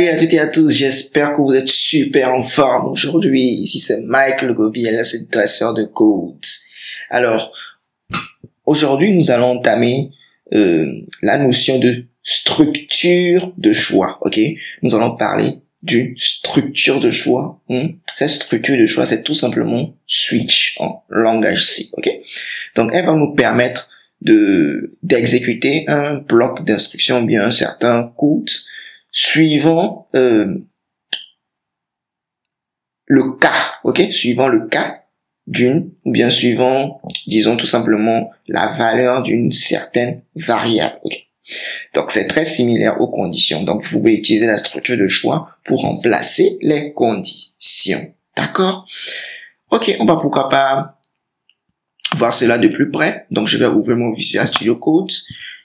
Salut à toutes et à tous, j'espère que vous êtes super en forme aujourd'hui. Ici c'est Mike le Gobi, le dresseur de code. Alors, aujourd'hui nous allons entamer la notion de structure de choix, ok? Nous allons parler d'une structure de choix. Cette structure de choix, c'est tout simplement switch en langage C, ok? Donc, elle va nous permettre d'exécuter un bloc d'instruction, bien un certain code, suivant le cas, ok, suivant le cas d'une, ou bien suivant, disons tout simplement, la valeur d'une certaine variable, ok. Donc c'est très similaire aux conditions. Donc vous pouvez utiliser la structure de choix pour remplacer les conditions, d'accord? Ok, on va pourquoi pas voir cela de plus près. Donc je vais ouvrir mon Visual Studio Code.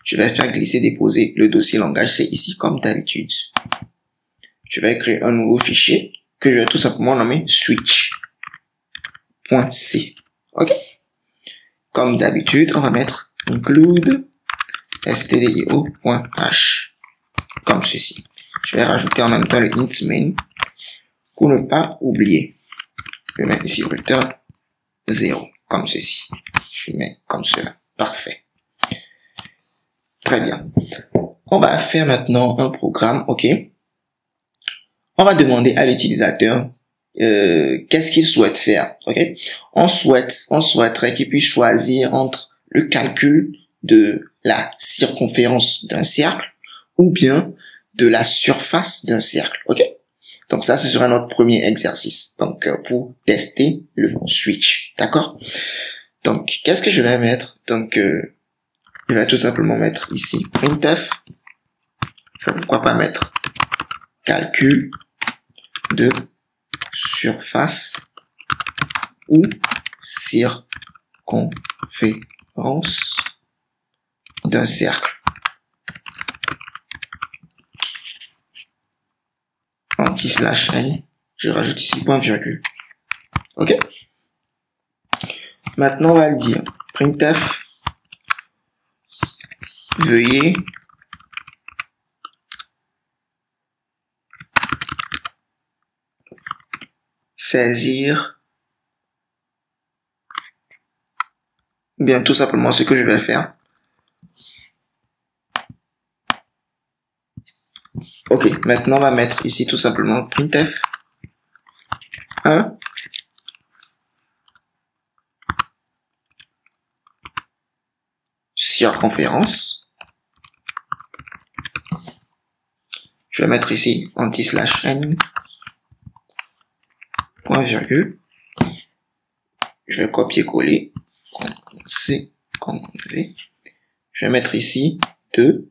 Je vais faire glisser déposer le dossier langage C ici comme d'habitude. Je vais créer un nouveau fichier que je vais tout simplement nommer switch.c. Ok. Comme d'habitude, on va mettre include stdio.h comme ceci. Je vais rajouter en même temps le int main pour ne pas oublier. Je vais mettre ici return 0 comme ceci. Je mets comme cela. Parfait. Très bien. On va faire maintenant un programme, ok. On va demander à l'utilisateur qu'est-ce qu'il souhaite faire, ok. On souhaiterait qu'il puisse choisir entre le calcul de la circonférence d'un cercle ou bien de la surface d'un cercle, ok. Donc ça, ce sera notre premier exercice. Donc pour tester le switch, d'accord. Donc qu'est-ce que je vais mettre? Donc je vais tout simplement mettre ici printf. Je vais pourquoi pas mettre calcul de surface ou circonférence d'un cercle. Anti/n, je rajoute ici point virgule. Ok. Maintenant on va le dire printf veuillez saisir, bien tout simplement ce que je vais faire. Ok, maintenant on va mettre ici tout simplement printf 1 circonférence. Je vais mettre ici anti/n point virgule. Je vais copier-coller. C, V. Je vais mettre ici 2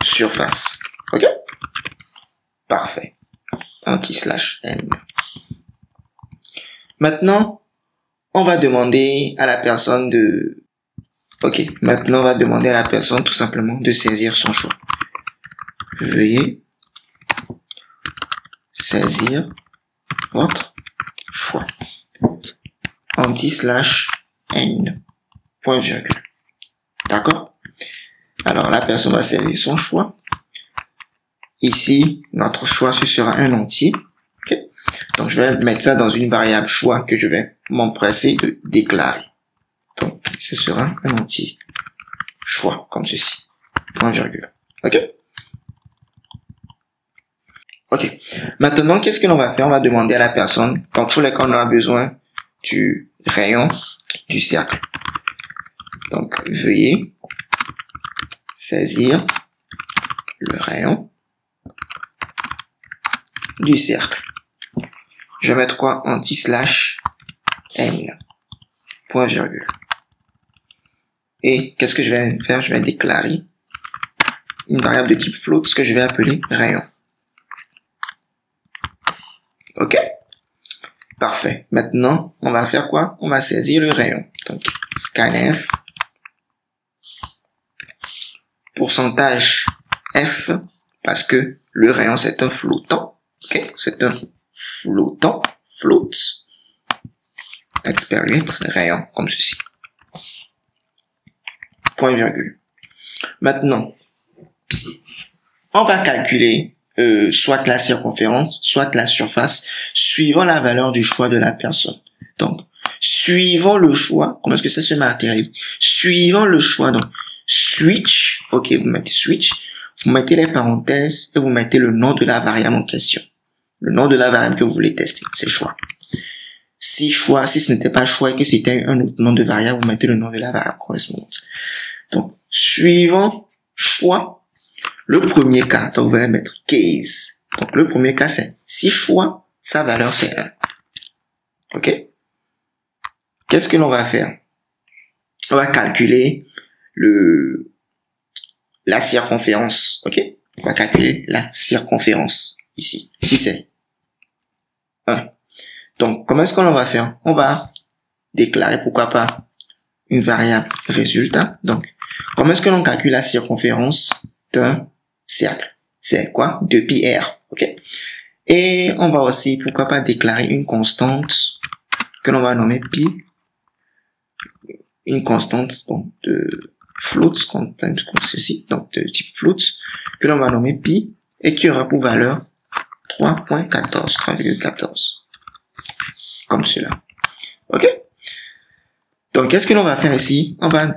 surface. Ok? Parfait. Anti/n. Maintenant, on va demander à la personne de... Ok, maintenant on va demander à la personne tout simplement de saisir son choix. Veuillez saisir votre choix. Anti/n point virgule. D'accord? Alors la personne va saisir son choix. Ici, notre choix ce sera un entier. Okay? Donc je vais mettre ça dans une variable choix que je vais m'empresser de déclarer. Donc ce sera un entier choix comme ceci. Point virgule. Ok? Ok. Maintenant, qu'est-ce que l'on va faire? On va demander à la personne, dans tous les cas, on aura besoin du rayon du cercle. Donc, veuillez saisir le rayon du cercle. Je vais mettre quoi? Anti/n point virgule. Et qu'est-ce que je vais faire? Je vais déclarer une variable de type float, ce que je vais appeler rayon. Ok? Parfait. Maintenant, on va faire quoi? On va saisir le rayon. Donc, scanf pourcentage F, parce que le rayon c'est un flottant. Ok? C'est un flottant. Float. Expérience rayon, comme ceci. Point virgule. Maintenant, on va calculer soit la circonférence, soit la surface, suivant la valeur du choix de la personne. Donc, suivant le choix, comment est-ce que ça se matérialise? Suivant le choix, donc, switch, ok, vous mettez switch, vous mettez les parenthèses et vous mettez le nom de la variable en question. Le nom de la variable que vous voulez tester, c'est choix. Si ce n'était pas choix et que c'était un autre nom de variable, vous mettez le nom de la variable correspondante. Donc, suivant choix, le premier cas, donc vous allez mettre case. Donc, le premier cas, c'est si choix, sa valeur, c'est 1. Ok? Qu'est-ce que l'on va faire? On va calculer la circonférence. Ok? On va calculer la circonférence ici. Si c'est 1. Donc, comment est-ce qu'on va faire? On va déclarer, pourquoi pas, une variable résultat. Donc, comment est-ce que l'on calcule la circonférence d'un cercle? C'est quoi? 2πr. Ok? Et on va aussi, pourquoi pas, déclarer une constante que l'on va nommer pi. Une constante donc de float, comme ceci, donc de type float, que l'on va nommer pi et qui aura pour valeur 3.14. Comme cela. Ok? Donc, qu'est-ce que l'on va faire ici? On va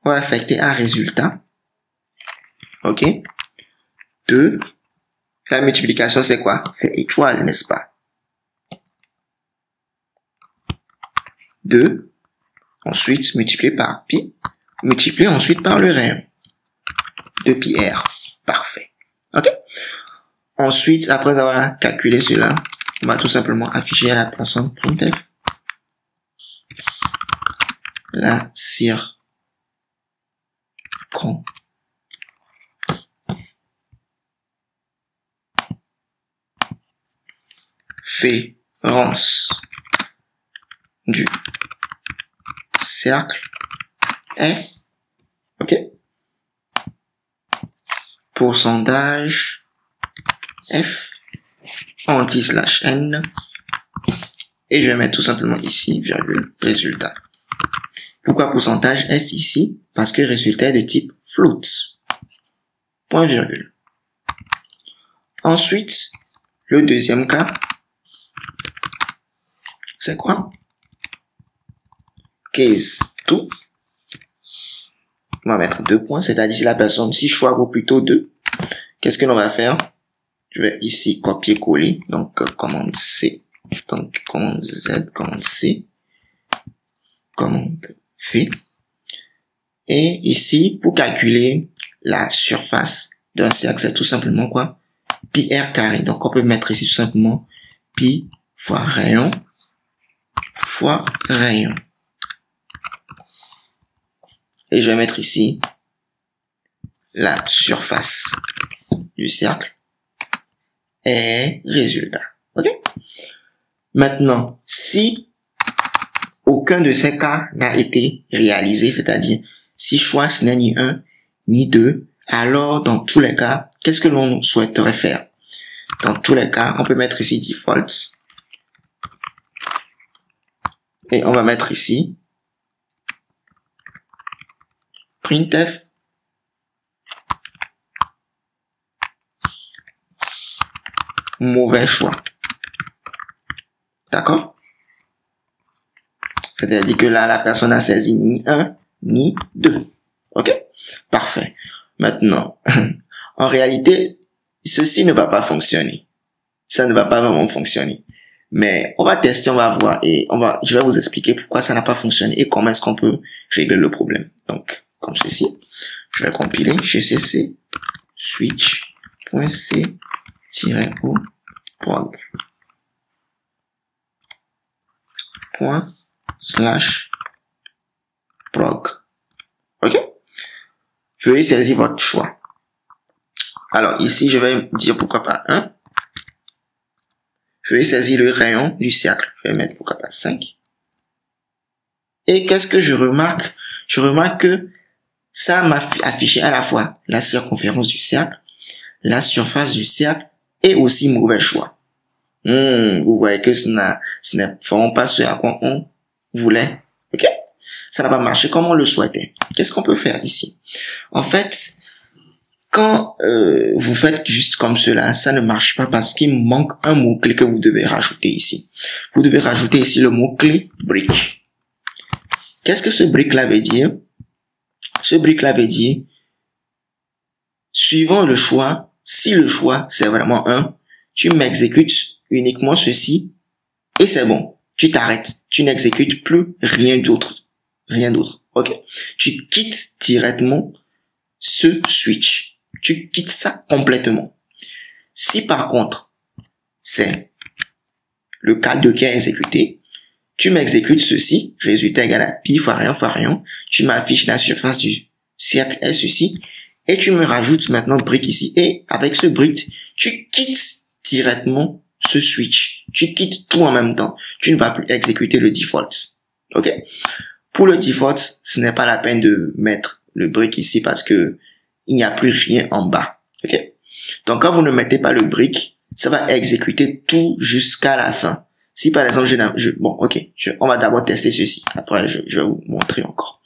affecter un résultat. Ok? De la multiplication, c'est quoi? C'est étoile, n'est-ce pas? 2, ensuite multiplié par pi, multiplié ensuite par le rayon. 2πr. Parfait. Ok? Ensuite, après avoir calculé cela, on va tout simplement afficher à la personne printf la circonférence du cercle est, ok, pourcentage f anti/n et je vais mettre tout simplement ici virgule résultat. Pourquoi pourcentage f ici? Parce que résultat est de type float. Point virgule. Ensuite, le deuxième cas, c'est quoi? Case tout. On va mettre 2 points, c'est-à-dire si la personne, si choix vaut plutôt 2, qu'est-ce que l'on va faire? Je vais ici copier-coller, donc commande C, donc commande Z, commande C, commande V. Et ici, pour calculer la surface d'un cercle, c'est tout simplement quoi? Pi r carré. Donc on peut mettre ici tout simplement pi fois rayon fois rayon. Et je vais mettre ici la surface du cercle et résultat. Ok? Maintenant, si aucun de ces cas n'a été réalisé, c'est-à-dire si choix ce n'est ni 1 ni 2, alors dans tous les cas, qu'est-ce que l'on souhaiterait faire? Dans tous les cas, on peut mettre ici default. Et on va mettre ici printf mauvais choix. D'accord? C'est-à-dire que là, la personne a saisi ni 1 ni 2. Ok? Parfait. Maintenant, en réalité, ceci ne va pas fonctionner. Ça ne va pas vraiment fonctionner. Mais on va tester, on va voir et je vais vous expliquer pourquoi ça n'a pas fonctionné et comment est-ce qu'on peut régler le problème. Donc, comme ceci, je vais compiler gcc switch.c-o prog ./prog. Ok? Veuillez saisir votre choix. Alors ici, je vais dire pourquoi pas 1. Je vais saisir le rayon du cercle. Je vais mettre pourquoi pas 5. Et qu'est-ce que je remarque? Je remarque que ça m'a affiché à la fois la circonférence du cercle, la surface du cercle et aussi mauvais choix. Vous voyez que ce n'est vraiment pas ce à quoi on voulait. Ok? ça n'a pas marché comme on le souhaitait. Qu'est-ce qu'on peut faire ici? En fait, quand vous faites juste comme cela, ça ne marche pas parce qu'il manque un mot-clé que vous devez rajouter ici. Vous devez rajouter ici le mot-clé break. Qu'est-ce que ce break-là veut dire? Ce break-là veut dire, suivant le choix, si le choix c'est vraiment un, tu m'exécutes uniquement ceci et c'est bon. Tu t'arrêtes. Tu n'exécutes plus rien d'autre. Rien d'autre. Ok. Tu quittes directement ce switch. Tu quittes ça complètement. Si par contre, c'est le cas 2 qui est exécuté, tu m'exécutes ceci, résultat égal à pi fois rien, tu m'affiches la surface du cercle est ceci, et tu me rajoutes maintenant break ici, et avec ce break, tu quittes directement ce switch. Tu quittes tout en même temps. Tu ne vas plus exécuter le default. Ok? Pour le default, ce n'est pas la peine de mettre le break ici parce que il n'y a plus rien en bas. Ok? Donc, quand vous ne mettez pas le break, ça va exécuter tout jusqu'à la fin. Si par exemple, on va d'abord tester ceci. Après, je vais vous montrer encore.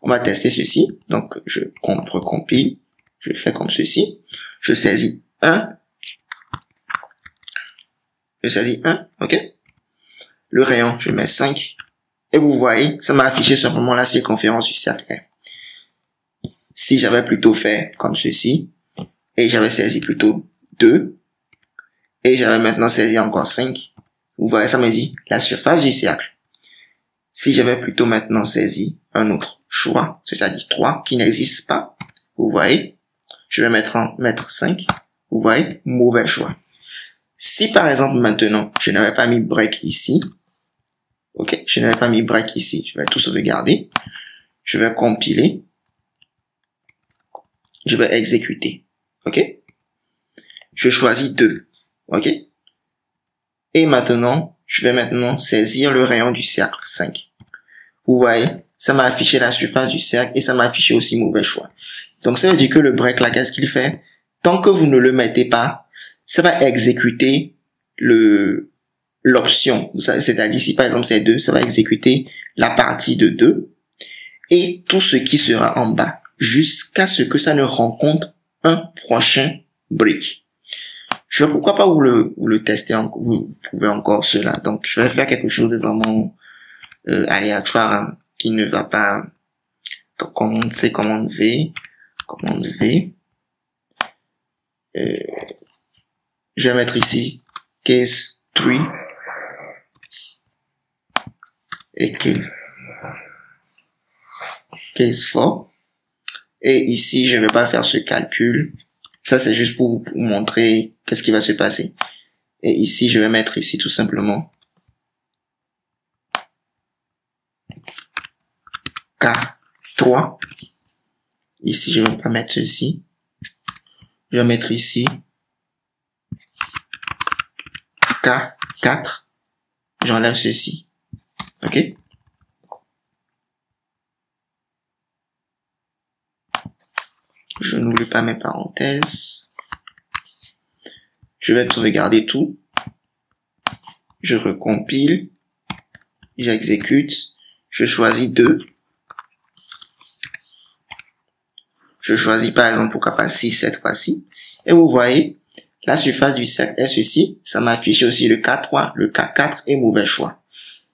On va tester ceci. Donc, je recompile. Je fais comme ceci. Je saisis 1. Je saisis 1. Ok? Le rayon, je mets 5. Et vous voyez, ça m'a affiché simplement la circonférence du cercle. Si j'avais plutôt fait comme ceci, et j'avais saisi plutôt 2, et j'avais maintenant saisi encore 5, vous voyez, ça me dit la surface du cercle. Si j'avais plutôt maintenant saisi un autre choix, c'est-à-dire 3, qui n'existe pas, vous voyez, je vais mettre 5, vous voyez, mauvais choix. Si par exemple maintenant, je n'avais pas mis break ici, ok, je n'avais pas mis break ici, je vais tout sauvegarder, je vais compiler, je vais exécuter, ok, je choisis 2, ok, et maintenant, je vais maintenant saisir le rayon du cercle 5. Vous voyez, ça m'a affiché la surface du cercle et ça m'a affiché aussi mauvais choix. Donc ça veut dire que le break là, qu'est-ce qu'il fait? Tant que vous ne le mettez pas, ça va exécuter l'option. C'est-à-dire si par exemple c'est 2, ça va exécuter la partie de 2 et tout ce qui sera en bas jusqu'à ce que ça ne rencontre un prochain break. Je vais pourquoi pas vous le tester, vous pouvez encore cela. Donc je vais faire quelque chose de vraiment aléatoire hein, qui ne va pas. Donc commande C, commande V. Je vais mettre ici case 3 et case 4. Et ici, je ne vais pas faire ce calcul. Ça, c'est juste pour vous montrer qu'est-ce qui va se passer. Et ici, je vais mettre ici tout simplement K3. Ici, je ne vais pas mettre ceci. Je vais mettre ici K4. J'enlève ceci. OK? Je n'oublie pas mes parenthèses. Je vais sauvegarder tout. Je recompile. J'exécute. Je choisis 2. Je choisis par exemple pourquoi pas 6 cette fois-ci. Et vous voyez, la surface du cercle est ceci. Ça m'a affiché aussi le K3, le K4 et mauvais choix.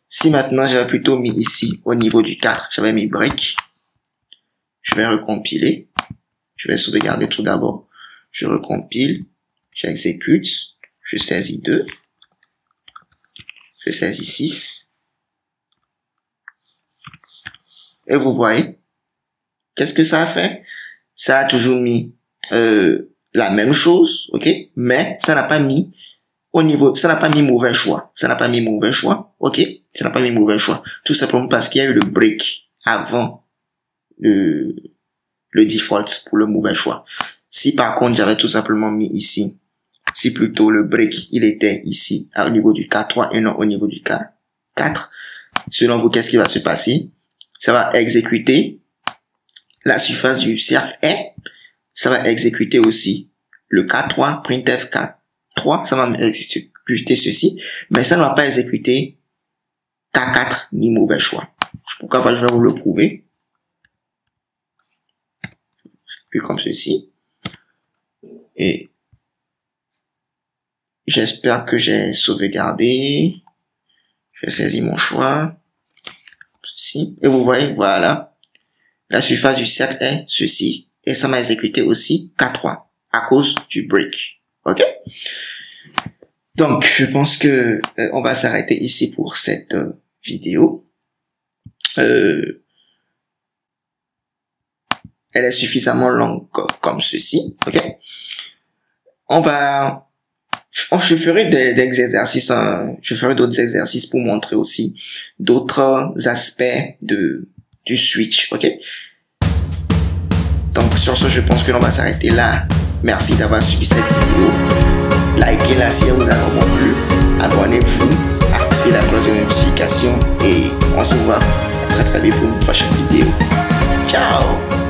Si maintenant j'avais plutôt mis ici au niveau du 4, j'avais mis break. Je vais recompiler. Je vais sauvegarder tout d'abord. Je recompile. J'exécute. Je saisis 2. Je saisis 6. Et vous voyez, qu'est-ce que ça a fait? Ça a toujours mis la même chose, ok? Mais ça n'a pas mis au niveau, ça n'a pas mis mauvais choix. Ça n'a pas mis mauvais choix, ok? Ça n'a pas mis mauvais choix. Tout simplement parce qu'il y a eu le break avant le default pour le mauvais choix. Si par contre j'avais tout simplement mis ici, si plutôt le break il était ici au niveau du K3 et non au niveau du K4, selon vous qu'est-ce qui va se passer? Ça va exécuter la surface du cercle est, ça va exécuter aussi le K3, printf K3, ça va exécuter ceci, mais ça ne va pas exécuter K4 ni mauvais choix. Pourquoi pas, je vais vous le prouver. Puis comme ceci. Et j'espère que j'ai sauvegardé. Je saisis mon choix. Ceci. Et vous voyez, voilà. La surface du cercle est ceci. Et ça m'a exécuté aussi K3 à cause du break. OK? Donc, je pense que on va s'arrêter ici pour cette vidéo. Elle est suffisamment longue comme ceci. OK? Je ferai des exercices, je ferai d'autres exercices pour montrer aussi d'autres aspects du switch. OK? Donc, sur ce, je pense que l'on va s'arrêter là. Merci d'avoir suivi cette vidéo. Likez-la si elle vous a vraiment plu. Abonnez-vous, activez la cloche de notification et on se voit très très vite pour une prochaine vidéo. Ciao!